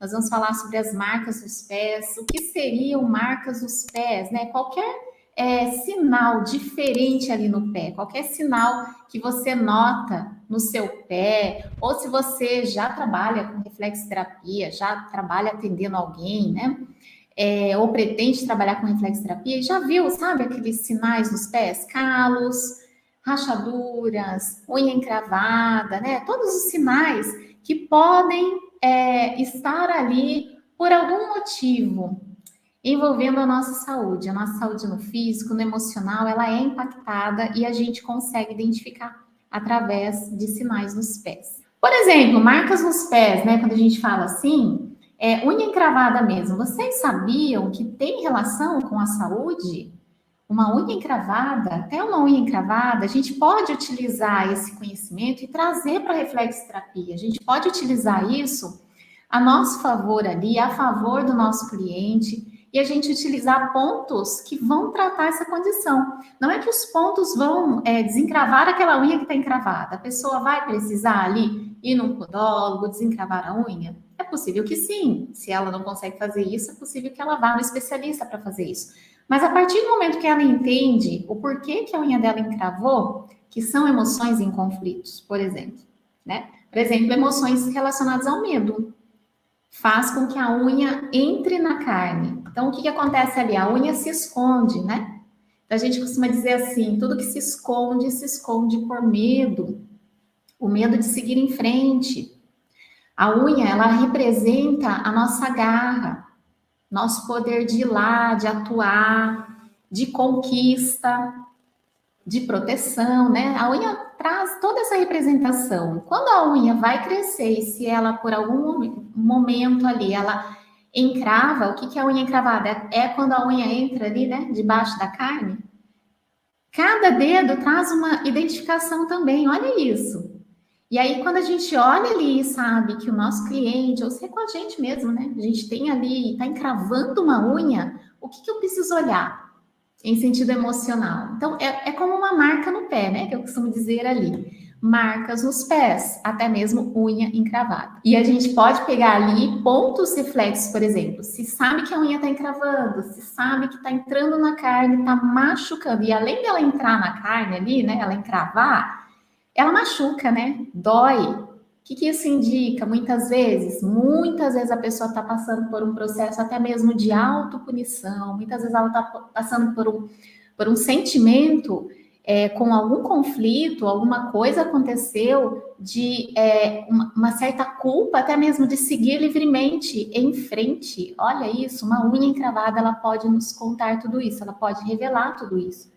Nós vamos falar sobre as marcas dos pés, o que seriam marcas dos pés, né? Qualquer sinal diferente ali no pé, qualquer sinal que você nota no seu pé, ou se você já trabalha com reflexoterapia, já trabalha atendendo alguém, né? Ou pretende trabalhar com reflexoterapia, já viu, sabe, aqueles sinais nos pés? Calos, rachaduras, unha encravada, né? Todos os sinais que podem estar ali por algum motivo envolvendo a nossa saúde. A nossa saúde no físico, no emocional, ela é impactada e a gente consegue identificar através de sinais nos pés. Por exemplo, marcas nos pés, né? Quando a gente fala assim, unha encravada mesmo. Vocês sabiam que tem relação com a saúde? Uma unha encravada, até uma unha encravada, a gente pode utilizar esse conhecimento e trazer para a reflexoterapia. A gente pode utilizar isso a nosso favor ali, a favor do nosso cliente, e a gente utilizar pontos que vão tratar essa condição. Não é que os pontos vão desencravar aquela unha que está encravada. A pessoa vai precisar ali ir num podólogo, desencravar a unha? É possível que sim. Se ela não consegue fazer isso, é possível que ela vá no especialista para fazer isso. Mas a partir do momento que ela entende o porquê que a unha dela encravou, que são emoções em conflitos, por exemplo, né? Por exemplo, emoções relacionadas ao medo. Faz com que a unha entre na carne. Então, o que acontece ali? A unha se esconde, né? Então, a gente costuma dizer assim, tudo que se esconde por medo. O medo de seguir em frente. A unha, ela representa a nossa garra, nosso poder de ir lá, de atuar, de conquista, de proteção, né? A unha traz toda essa representação. Quando a unha vai crescer e se ela, por algum momento ali, ela encrava, o que é a unha encravada? É quando a unha entra ali, né, debaixo da carne. Cada dedo traz uma identificação também, olha isso. E aí, quando a gente olha ali, sabe, que o nosso cliente, ou seja, com a gente mesmo, né? A gente tem ali, está encravando uma unha, o que eu preciso olhar? Em sentido emocional. Então, é como uma marca no pé, né? Que eu costumo dizer ali. Marcas nos pés, até mesmo unha encravada. E a gente pode pegar ali pontos reflexos, por exemplo. Se sabe que a unha está encravando, se sabe que está entrando na carne, está machucando. E além dela entrar na carne ali, né? Ela encravar, ela machuca, né? Dói. O que isso indica? Muitas vezes a pessoa está passando por um processo até mesmo de autopunição, muitas vezes ela está passando por um sentimento com algum conflito, alguma coisa aconteceu de uma certa culpa, até mesmo de seguir livremente em frente. Olha isso, uma unha encravada, ela pode nos contar tudo isso, ela pode revelar tudo isso.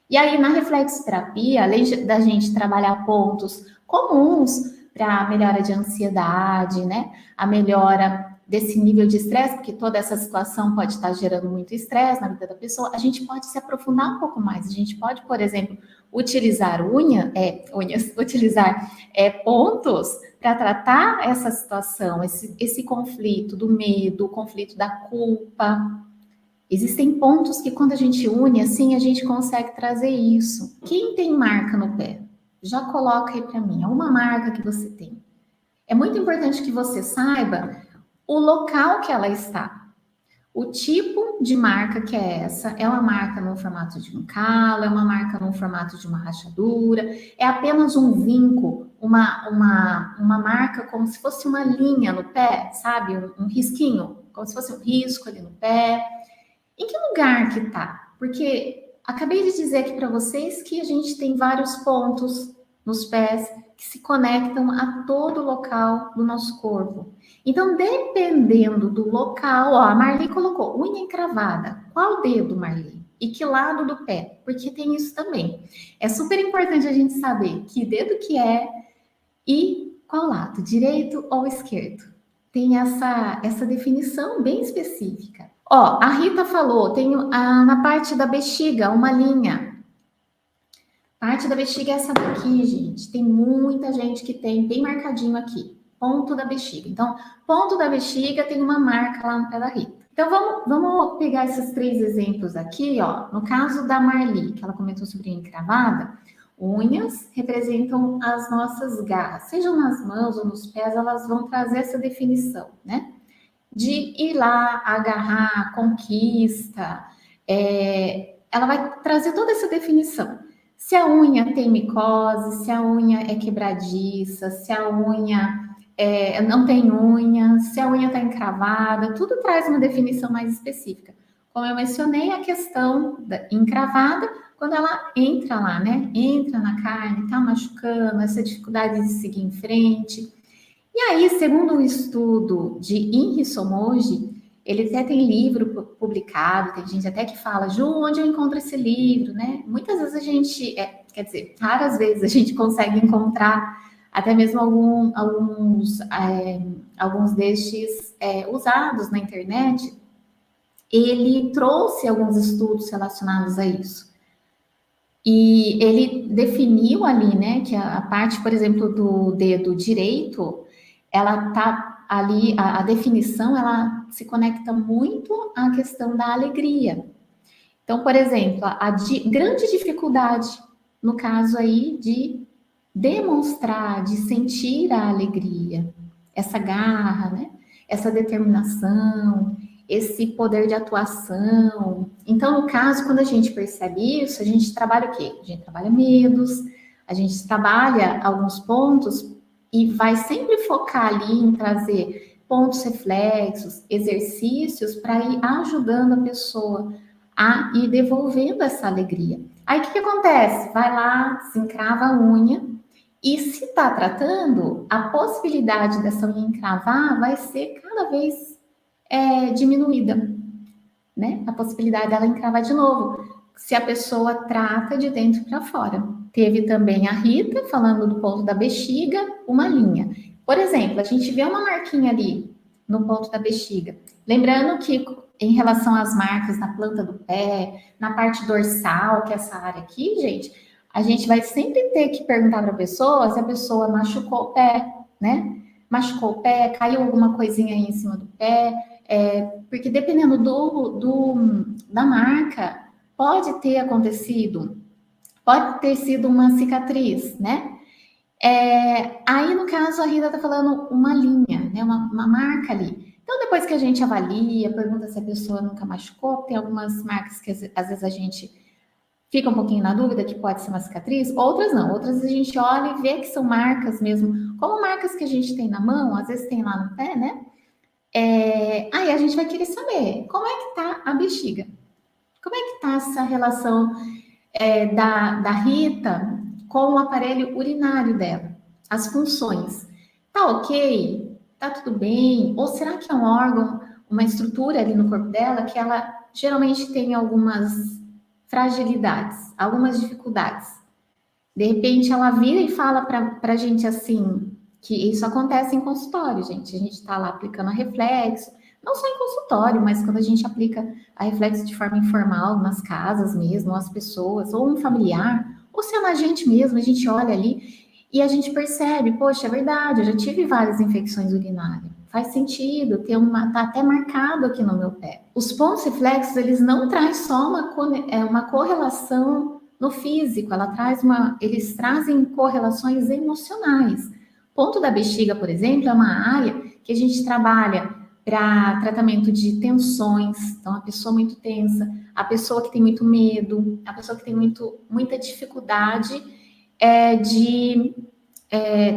E aí, na reflexoterapia, além da gente trabalhar pontos comuns para a melhora de ansiedade, né? A melhora desse nível de estresse, porque toda essa situação pode estar gerando muito estresse na vida da pessoa, a gente pode se aprofundar um pouco mais. A gente pode, por exemplo, utilizar pontos para tratar essa situação, esse conflito do medo, o conflito da culpa. Existem pontos que quando a gente une, assim, a gente consegue trazer isso. Quem tem marca no pé? Já coloca aí para mim, alguma marca que você tem. É muito importante que você saiba o local que ela está. O tipo de marca que é essa? É uma marca no formato de um calo? É uma marca no formato de uma rachadura? É apenas um vinco? Uma marca como se fosse uma linha no pé, sabe? Um risquinho, como se fosse um risco ali no pé. Em que lugar que tá? Porque acabei de dizer aqui para vocês que a gente tem vários pontos nos pés que se conectam a todo local do nosso corpo. Então, dependendo do local, ó, a Marli colocou unha encravada. Qual dedo, Marli? E que lado do pé? Porque tem isso também. É super importante a gente saber que dedo que é e qual lado, direito ou esquerdo. Tem essa definição bem específica. Ó, a Rita falou, tem na parte da bexiga uma linha. Parte da bexiga é essa daqui, gente. Tem muita gente que tem bem marcadinho aqui. Ponto da bexiga. Então, ponto da bexiga tem uma marca lá no pé da Rita. Então, vamos pegar esses 3 exemplos aqui, ó. No caso da Marli, que ela comentou sobre a encravada, unhas representam as nossas garras. Sejam nas mãos ou nos pés, elas vão trazer essa definição, né? de ir lá, agarrar, conquista, ela vai trazer toda essa definição. Se a unha tem micose, se a unha é quebradiça, se a unha não tem unha, se a unha está encravada, tudo traz uma definição mais específica. Como eu mencionei, a questão da encravada, quando ela entra lá, né? Entra na carne, tá machucando, essa dificuldade de seguir em frente. E aí, segundo um estudo de Henri Somoji, ele até tem livro publicado, tem gente até que fala, Ju, onde eu encontro esse livro, né? Muitas vezes a gente, quer dizer, raras vezes a gente consegue encontrar até mesmo alguns destes usados na internet. Ele trouxe alguns estudos relacionados a isso. E ele definiu ali, né, que a parte, por exemplo, do dedo direito, ela tá ali, a definição, ela se conecta muito à questão da alegria. Então, por exemplo, grande dificuldade, no caso aí, de demonstrar, de sentir a alegria, essa garra, né? Essa determinação, esse poder de atuação. Então, no caso, quando a gente percebe isso, a gente trabalha o quê? A gente trabalha medos, a gente trabalha alguns pontos e vai sempre focar ali em trazer pontos reflexos, exercícios para ir ajudando a pessoa a ir devolvendo essa alegria. Aí o que acontece? Vai lá, se encrava a unha, e se está tratando, a possibilidade dessa unha encravar vai ser cada vez diminuída, né? A possibilidade dela encravar de novo, se a pessoa trata de dentro para fora. Teve também a Rita falando do ponto da bexiga, uma linha. Por exemplo, a gente vê uma marquinha ali no ponto da bexiga. Lembrando que em relação às marcas na planta do pé, na parte dorsal, que é essa área aqui, gente, a gente vai sempre ter que perguntar para a pessoa se a pessoa machucou o pé, né? Machucou o pé, caiu alguma coisinha aí em cima do pé, porque dependendo da marca, pode ter acontecido, pode ter sido uma cicatriz, né? Aí, no caso, a Rita está falando uma linha, né? Uma marca ali. Então, depois que a gente avalia, pergunta se a pessoa nunca machucou, tem algumas marcas que às vezes a gente fica um pouquinho na dúvida que pode ser uma cicatriz, outras não, outras a gente olha e vê que são marcas mesmo, como marcas que a gente tem na mão, às vezes tem lá no pé, né? Aí a gente vai querer saber como é que tá a bexiga, como é que tá essa relação da Rita com o aparelho urinário dela, as funções. Tá ok? Tá tudo bem? Ou será que é um órgão, uma estrutura ali no corpo dela que ela geralmente tem algumas fragilidades, algumas dificuldades? De repente ela vira e fala para a gente assim, que isso acontece em consultório, gente. A gente está lá aplicando a reflexo, não só em consultório, mas quando a gente aplica a reflexo de forma informal, nas casas mesmo, as pessoas, ou um familiar, ou se é na gente mesmo, a gente olha ali e a gente percebe, poxa, é verdade, eu já tive várias infecções urinárias. Faz sentido, tá até marcado aqui no meu pé. Os pontos reflexos, eles não trazem só uma correlação no físico, eles trazem correlações emocionais. Ponto da bexiga, por exemplo, é uma área que a gente trabalha para tratamento de tensões, então a pessoa muito tensa, a pessoa que tem muito medo, a pessoa que tem muita dificuldade de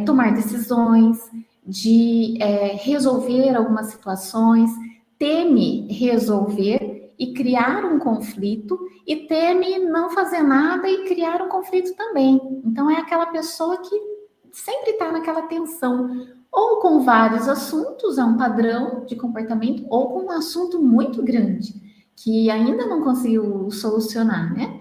tomar decisões, de resolver algumas situações, teme resolver e criar um conflito e teme não fazer nada e criar um conflito também. Então é aquela pessoa que sempre está naquela tensão, ou com vários assuntos, é um padrão de comportamento, ou com um assunto muito grande, que ainda não conseguiu solucionar, né?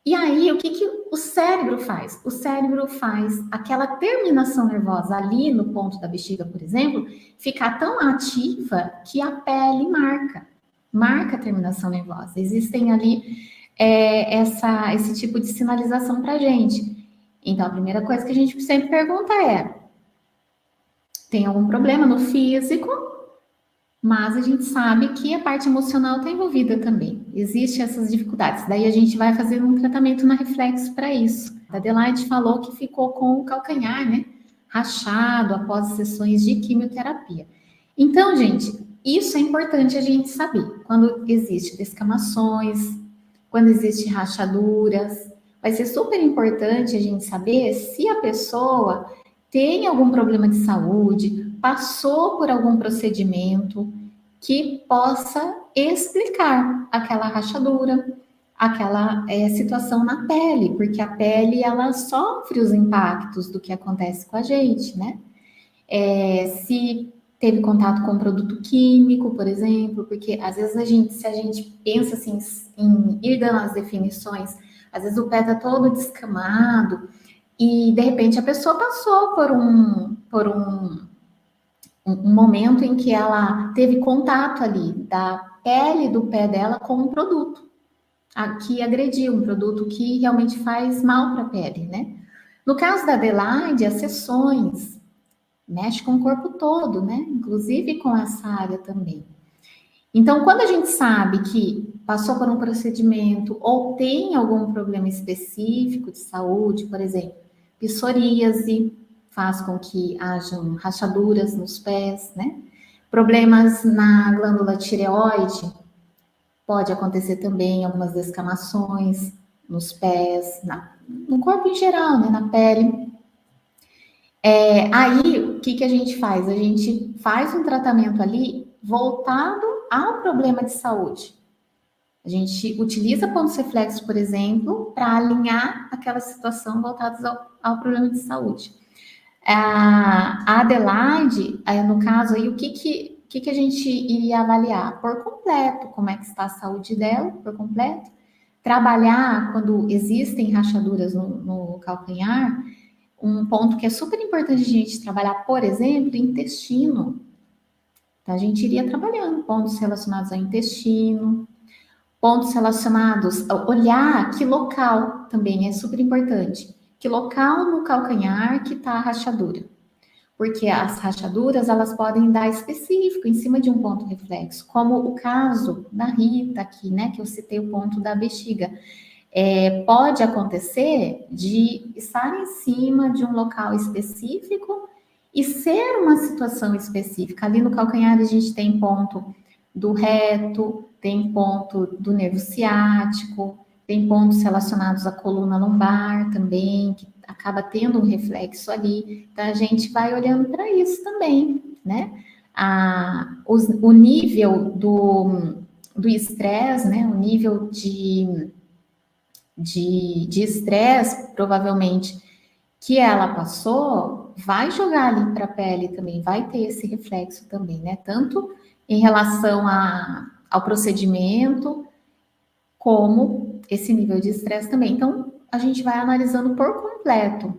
E aí, o que o cérebro faz? O cérebro faz aquela terminação nervosa ali no ponto da bexiga, por exemplo, ficar tão ativa que a pele marca a terminação nervosa. Existem ali esse tipo de sinalização para a gente. Então, a primeira coisa que a gente sempre pergunta é: tem algum problema no físico? Mas a gente sabe que a parte emocional está envolvida também. Existem essas dificuldades. Daí a gente vai fazer um tratamento na reflexo para isso. A Adelaide falou que ficou com o calcanhar, né? Rachado após sessões de quimioterapia. Então, gente, Isso é importante a gente saber. Quando existe descamações, quando existe rachaduras, vai ser super importante a gente saber se a pessoa tem algum problema de saúde, passou por algum procedimento que possa explicar aquela rachadura, aquela situação na pele, porque a pele ela sofre os impactos do que acontece com a gente, né? Se teve contato com produto químico, por exemplo, porque às vezes se a gente pensa assim em ir dando as definições, às vezes o pé tá todo descamado e de repente a pessoa passou por um momento em que ela teve contato ali da pele do pé dela com um produto que agrediu, um produto que realmente faz mal para a pele, né? No caso da Adelaide, as sessões mexe com o corpo todo, né? Inclusive com essa área também. Então, quando a gente sabe que passou por um procedimento ou tem algum problema específico de saúde, por exemplo, psoríase faz com que hajam rachaduras nos pés, né? Problemas na glândula tireoide, pode acontecer também algumas descamações nos pés, no corpo em geral, né? Na pele. Aí, o que, que a gente faz? A gente faz um tratamento ali voltado ao problema de saúde. A gente utiliza pontos reflexos, por exemplo, para alinhar aquela situação voltada ao problema de saúde. A Adelaide, no caso aí, o que a gente iria avaliar? Por completo, como é que está a saúde dela, por completo. Trabalhar quando existem rachaduras no calcanhar, um ponto que é super importante a gente trabalhar, por exemplo, intestino. Então, a gente iria trabalhando pontos relacionados ao intestino, pontos relacionados a olhar que local também é super importante. Que local no calcanhar que está a rachadura. Porque as rachaduras, elas podem dar específico em cima de um ponto reflexo, como o caso da Rita aqui, né, que eu citei o ponto da bexiga. Pode acontecer de estar em cima de um local específico e ser uma situação específica. Ali no calcanhar a gente tem ponto do reto, tem ponto do nervo ciático, tem pontos relacionados à coluna lombar também, que acaba tendo um reflexo ali. Então a gente vai olhando para isso também, né? O nível do estresse, né? O nível de estresse, provavelmente, que ela passou, vai jogar ali para a pele também, vai ter esse reflexo também, né? Tanto em relação ao procedimento, como esse nível de estresse também. Então, a gente vai analisando por completo